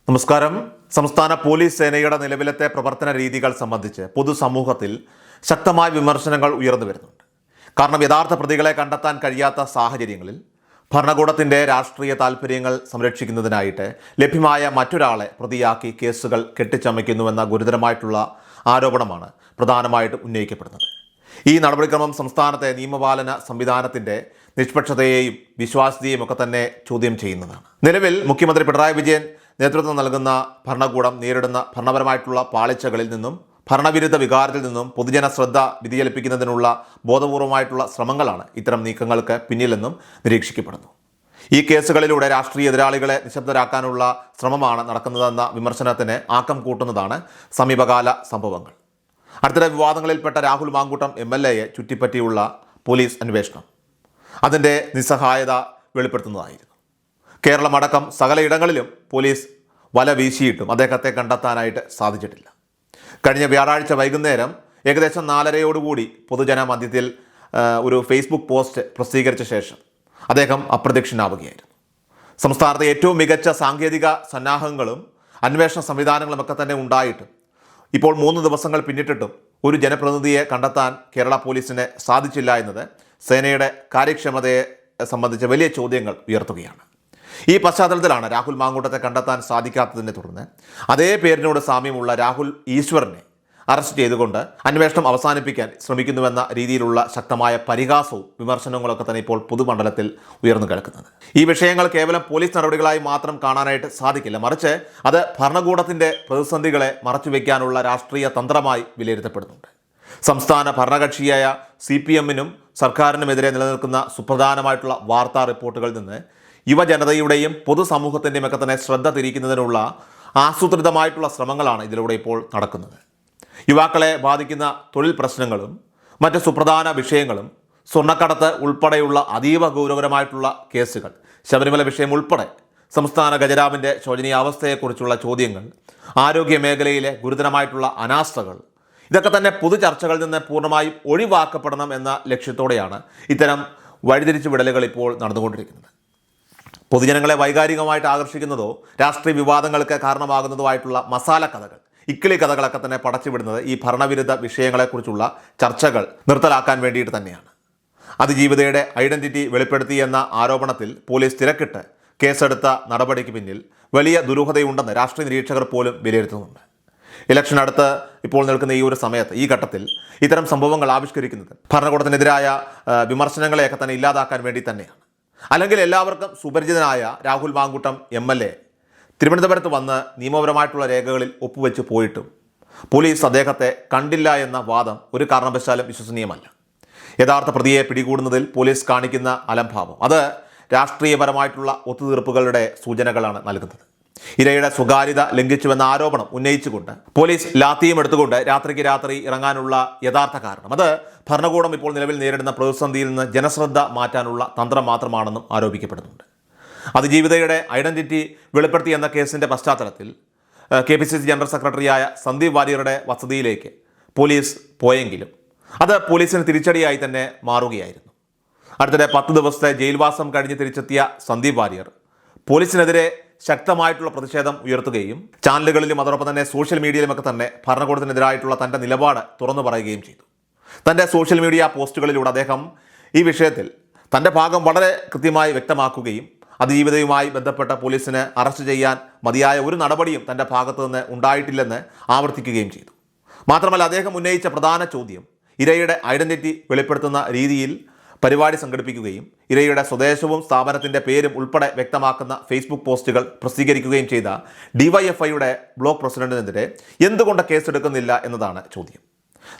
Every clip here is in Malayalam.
നമസ്കാരം. സംസ്ഥാന പോലീസ് സേനയുടെ നിലവിലത്തെ പ്രവർത്തന രീതികൾ സംബന്ധിച്ച് പൊതുസമൂഹത്തിൽ ശക്തമായ വിമർശനങ്ങൾ ഉയർന്നു വരുന്നുണ്ട്. കാരണം യഥാർത്ഥ പ്രതികളെ കണ്ടെത്താൻ കഴിയാത്ത സാഹചര്യങ്ങളിൽ ഭരണകൂടത്തിൻ്റെ രാഷ്ട്രീയ താൽപ്പര്യങ്ങൾ സംരക്ഷിക്കുന്നതിനായിട്ട് ലഭ്യമായ മറ്റൊരാളെ പ്രതിയാക്കി കേസുകൾ കെട്ടിച്ചമയ്ക്കുന്നുവെന്ന ഗുരുതരമായിട്ടുള്ള ആരോപണമാണ് പ്രധാനമായിട്ടും ഉന്നയിക്കപ്പെടുന്നത്. ഈ നടപടിക്രമം സംസ്ഥാനത്തെ നിയമപാലന സംവിധാനത്തിൻ്റെ നിഷ്പക്ഷതയെയും വിശ്വാസ്യതയും ഒക്കെ തന്നെ ചോദ്യം ചെയ്യുന്നതാണ്. നിലവിൽ മുഖ്യമന്ത്രി പിണറായി വിജയൻ നേതൃത്വം നൽകുന്ന ഭരണകൂടം നേരിടുന്ന ഭരണപരമായിട്ടുള്ള പാളിച്ചകളിൽ നിന്നും ഭരണവിരുദ്ധ വികാരത്തിൽ നിന്നും പൊതുജന ശ്രദ്ധ വ്യതിചലിപ്പിക്കുന്നതിനുള്ള ബോധപൂർവമായിട്ടുള്ള ശ്രമങ്ങളാണ് ഇത്തരം നീക്കങ്ങൾക്ക് പിന്നിലെന്നും നിരീക്ഷിക്കപ്പെടുന്നു. ഈ കേസുകളിലൂടെ രാഷ്ട്രീയ എതിരാളികളെ നിശബ്ദരാക്കാനുള്ള ശ്രമമാണ് നടക്കുന്നതെന്ന വിമർശനത്തിന് ആക്കം കൂട്ടുന്നതാണ് സമീപകാല സംഭവങ്ങൾ. അടുത്തിടെ വിവാദങ്ങളിൽപ്പെട്ട രാഹുൽ മാങ്കൂട്ടം MLAയെ ചുറ്റിപ്പറ്റിയുള്ള പോലീസ് അന്വേഷണം അതിൻ്റെ നിസ്സഹായത വെളിപ്പെടുത്തുന്നതായിരുന്നു. കേരളമടക്കം സകലയിടങ്ങളിലും പോലീസ് വല വീശിയിട്ടും അദ്ദേഹത്തെ കണ്ടെത്താനായിട്ട് സാധിച്ചിട്ടില്ല. കഴിഞ്ഞ വ്യാഴാഴ്ച വൈകുന്നേരം ഏകദേശം 4:30 പൊതുജന മധ്യത്തിൽ ഒരു ഫേസ്ബുക്ക് പോസ്റ്റ് പ്രസിദ്ധീകരിച്ച ശേഷം അദ്ദേഹം അപ്രത്യക്ഷനാവുകയായിരുന്നു. സംസ്ഥാനത്തെ ഏറ്റവും മികച്ച സാങ്കേതിക സന്നാഹങ്ങളും അന്വേഷണ സംവിധാനങ്ങളുമൊക്കെ തന്നെ ഉണ്ടായിട്ടും ഇപ്പോൾ 3 ദിവസങ്ങൾ പിന്നിട്ടിട്ടും ഒരു ജനപ്രതിനിധിയെ കണ്ടെത്താൻ കേരള പോലീസിന് സാധിച്ചില്ല എന്നത് സേനയുടെ കാര്യക്ഷമതയെ സംബന്ധിച്ച വലിയ ചോദ്യങ്ങൾ ഉയർത്തുകയാണ്. ഈ പശ്ചാത്തലത്തിലാണ് രാഹുൽ മാങ്കൂട്ടത്തെ കണ്ടെത്താൻ സാധിക്കാത്തതിനെ തുടർന്ന് അതേ പേരിനോട് സാമ്യമുള്ള രാഹുൽ ഈശ്വറിനെ അറസ്റ്റ് ചെയ്തുകൊണ്ട് അന്വേഷണം അവസാനിപ്പിക്കാൻ ശ്രമിക്കുന്നുവെന്ന രീതിയിലുള്ള ശക്തമായ പരിഹാസവും വിമർശനങ്ങളൊക്കെ തന്നെ ഇപ്പോൾ പൊതുമണ്ഡലത്തിൽ ഉയർന്നു കേൾക്കുന്നത്. ഈ വിഷയങ്ങൾ കേവലം പോലീസ് നടപടികളായി മാത്രം കാണാനായിട്ട് സാധിക്കില്ല, മറിച്ച് അത് ഭരണകൂടത്തിൻ്റെ പ്രതിസന്ധികളെ മറച്ചുവെക്കാനുള്ള രാഷ്ട്രീയ തന്ത്രമായി വിലയിരുത്തപ്പെടുന്നുണ്ട്. സംസ്ഥാന ഭരണകക്ഷിയായ CPM-നും സർക്കാരിനുമെതിരെ നിലനിൽക്കുന്ന സുപ്രധാനമായിട്ടുള്ള വാർത്താ റിപ്പോർട്ടുകളിൽ നിന്ന് യുവജനതയുടെയും പൊതുസമൂഹത്തിൻ്റെയും ഒക്കെ തന്നെ ശ്രദ്ധ തിരിക്കുന്നതിനുള്ള ആസൂത്രിതമായിട്ടുള്ള ശ്രമങ്ങളാണ് ഇതിലൂടെ ഇപ്പോൾ നടക്കുന്നത്. യുവാക്കളെ ബാധിക്കുന്ന തൊഴിൽ പ്രശ്നങ്ങളും മറ്റ് സുപ്രധാന വിഷയങ്ങളും സ്വർണ്ണക്കടത്ത് ഉൾപ്പെടെയുള്ള അതീവ ഗൗരവകരമായിട്ടുള്ള കേസുകൾ, ശബരിമല വിഷയം ഉൾപ്പെടെ സംസ്ഥാന ഖജനാവിൻ്റെ ശോചനീയാവസ്ഥയെക്കുറിച്ചുള്ള ചോദ്യങ്ങൾ, ആരോഗ്യ മേഖലയിലെ ഗുരുതരമായിട്ടുള്ള അനാസ്ഥകൾ, ഇതൊക്കെ തന്നെ പൊതുചർച്ചകളിൽ നിന്ന് പൂർണ്ണമായും ഒഴിവാക്കപ്പെടണം എന്ന ലക്ഷ്യത്തോടെയാണ് ഇത്തരം വഴിതിരിച്ചു വിടലുകൾ ഇപ്പോൾ നടന്നുകൊണ്ടിരിക്കുന്നത്. പൊതുജനങ്ങളെ വൈകാരികമായിട്ട് ആകർഷിക്കുന്നതോ രാഷ്ട്രീയ വിവാദങ്ങൾക്ക് കാരണമാകുന്നതോ ആയിട്ടുള്ള മസാല കഥകൾ, ഇക്കിളി കഥകളൊക്കെ തന്നെ പടച്ചുവിടുന്നത് ഈ ഭരണവിരുദ്ധ വിഷയങ്ങളെക്കുറിച്ചുള്ള ചർച്ചകൾ നിർത്തലാക്കാൻ വേണ്ടിയിട്ട് തന്നെയാണ്. അതിജീവിതയുടെ ഐഡന്റിറ്റി വെളിപ്പെടുത്തിയെന്ന ആരോപണത്തിൽ പോലീസ് തിരക്കിട്ട് കേസെടുത്ത നടപടിക്ക് പിന്നിൽ വലിയ ദുരൂഹതയുണ്ടെന്ന് രാഷ്ട്രീയ നിരീക്ഷകർ പോലും വിലയിരുത്തുന്നുണ്ട്. ഇലക്ഷൻ അടുത്ത് ഇപ്പോൾ നിൽക്കുന്ന ഈ ഒരു സമയത്ത്, ഈ ഘട്ടത്തിൽ ഇത്തരം സംഭവങ്ങൾ ആവിഷ്കരിക്കുന്നത് ഭരണകൂടത്തിനെതിരായ വിമർശനങ്ങളെയൊക്കെ തന്നെ ഇല്ലാതാക്കാൻ വേണ്ടി തന്നെയാണ്. അല്ലെങ്കിൽ എല്ലാവർക്കും സുപരിചിതനായ രാഹുൽ മാങ്കൂട്ടം MLA തിരുവനന്തപുരത്ത് വന്ന് നിയമപരമായിട്ടുള്ള രേഖകളിൽ ഒപ്പുവെച്ച് പോയിട്ടും പോലീസ് അദ്ദേഹത്തെ കണ്ടില്ല എന്ന വാദം ഒരു കാരണവശാലും വിശ്വസനീയമല്ല. യഥാർത്ഥ പ്രതിയെ പിടികൂടുന്നതിൽ പോലീസ് കാണിക്കുന്ന അലംഭാവം അത് രാഷ്ട്രീയപരമായിട്ടുള്ള ഒത്തുതീർപ്പുകളുടെ സൂചനകളാണ് നൽകുന്നത്. ഇരയുടെ സ്വകാര്യത ലംഘിച്ചുവെന്ന ആരോപണം ഉന്നയിച്ചുകൊണ്ട് പോലീസ് ലാത്തിയും എടുത്തുകൊണ്ട് രാത്രിക്ക് രാത്രി ഇറങ്ങാനുള്ള യഥാർത്ഥ കാരണം അത് ഭരണകൂടം ഇപ്പോൾ നിലവിൽ നേരിടുന്ന പ്രതിസന്ധിയിൽ നിന്ന് ജനശ്രദ്ധ മാറ്റാനുള്ള തന്ത്രം മാത്രമാണെന്നും ആരോപിക്കപ്പെടുന്നുണ്ട്. അതിജീവിതയുടെ ഐഡന്റിറ്റി വെളിപ്പെടുത്തി എന്ന കേസിൻ്റെ പശ്ചാത്തലത്തിൽ KPCC ജനറൽ സെക്രട്ടറിയായ സന്ദീപ് വാര്യരുടെ വസതിയിലേക്ക് പോലീസ് പോയെങ്കിലും അത് പോലീസിന് തിരിച്ചടിയായി തന്നെ മാറുകയായിരുന്നു. അടുത്തിടെ 10 ദിവസത്തെ ജയിൽവാസം കഴിഞ്ഞ് തിരിച്ചെത്തിയ സന്ദീപ് വാര്യർ പോലീസിനെതിരെ ശക്തമായിട്ടുള്ള പ്രതിഷേധം ഉയർത്തുകയും ചാനലുകളിലും അതോടൊപ്പം തന്നെ സോഷ്യൽ മീഡിയയിലുമൊക്കെ തന്നെ ഭരണകൂടത്തിനെതിരായിട്ടുള്ള തൻ്റെ നിലപാട് തുറന്നു പറയുകയും ചെയ്തു. തൻ്റെ സോഷ്യൽ മീഡിയ പോസ്റ്റുകളിലൂടെ അദ്ദേഹം ഈ വിഷയത്തിൽ തൻ്റെ ഭാഗം വളരെ കൃത്യമായി വ്യക്തമാക്കുകയും അതിജീവിതയുമായി ബന്ധപ്പെട്ട പോലീസിന് അറസ്റ്റ് ചെയ്യാൻ മതിയായ ഒരു നടപടിയും തൻ്റെ ഭാഗത്തു നിന്ന് ഉണ്ടായിട്ടില്ലെന്ന് ആവർത്തിക്കുകയും ചെയ്തു. മാത്രമല്ല, അദ്ദേഹം ഉന്നയിച്ച പ്രധാന ചോദ്യം ഇരയുടെ ഐഡന്റിറ്റി വെളിപ്പെടുത്തുന്ന രീതിയിൽ പരിപാടി സംഘടിപ്പിക്കുകയും ഇരയുടെ സ്വദേശവും സ്ഥാപനത്തിൻ്റെ പേരും ഉൾപ്പെടെ വ്യക്തമാക്കുന്ന ഫേസ്ബുക്ക് പോസ്റ്റുകൾ പ്രസിദ്ധീകരിക്കുകയും ചെയ്ത DYFIയുടെ ബ്ലോക്ക് പ്രസിഡന്റിനെതിരെ എന്തുകൊണ്ട് കേസെടുക്കുന്നില്ല എന്നതാണ് ചോദ്യം.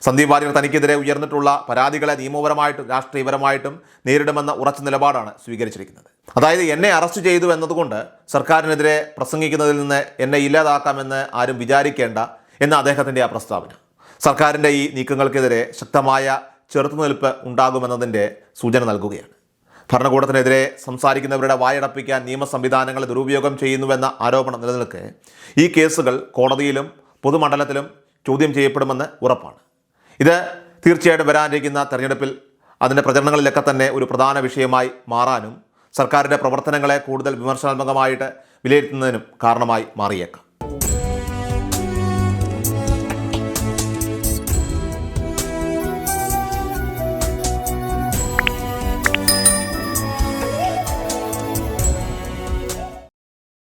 സന്ദീപ് വാര്യർ തനിക്കെതിരെ ഉയർന്നിട്ടുള്ള പരാതികളെ നിയമപരമായിട്ടും രാഷ്ട്രീയപരമായിട്ടും നേരിടുമെന്ന ഉറച്ച നിലപാടാണ് സ്വീകരിച്ചിരിക്കുന്നത്. അതായത് എന്നെ അറസ്റ്റ് ചെയ്തു എന്നതുകൊണ്ട് സർക്കാരിനെതിരെ പ്രസംഗിക്കുന്നതിൽ നിന്ന് എന്നെ ഇല്ലാതാക്കാമെന്ന് ആരും വിചാരിക്കേണ്ട എന്ന അദ്ദേഹത്തിൻ്റെ ആ പ്രസ്താവന സർക്കാരിൻ്റെ ഈ നീക്കങ്ങൾക്കെതിരെ ശക്തമായ ചെറുത്തുനിൽപ്പ് ഉണ്ടാകുമെന്നതിൻ്റെ സൂചന നൽകുകയാണ്. ഭരണകൂടത്തിനെതിരെ സംസാരിക്കുന്നവരുടെ വായടപ്പിക്കാൻ നിയമ സംവിധാനങ്ങളെ ദുരുപയോഗം ചെയ്യുന്നുവെന്ന ആരോപണം നിലനിൽക്കെ ഈ കേസുകൾ കോടതിയിലും പൊതുമണ്ഡലത്തിലും ചോദ്യം ചെയ്യപ്പെടുമെന്ന് ഉറപ്പാണ്. ഇത് തീർച്ചയായിട്ടും വരാനിരിക്കുന്ന തെരഞ്ഞെടുപ്പിൽ അതിൻ്റെ പ്രചരണങ്ങളിലൊക്കെ തന്നെ ഒരു പ്രധാന വിഷയമായി മാറാനും സർക്കാരിൻ്റെ പ്രവർത്തനങ്ങളെ കൂടുതൽ വിമർശനാത്മകമായിട്ട് വിലയിരുത്തുന്നതിനും കാരണമായി മാറിയേക്കാം.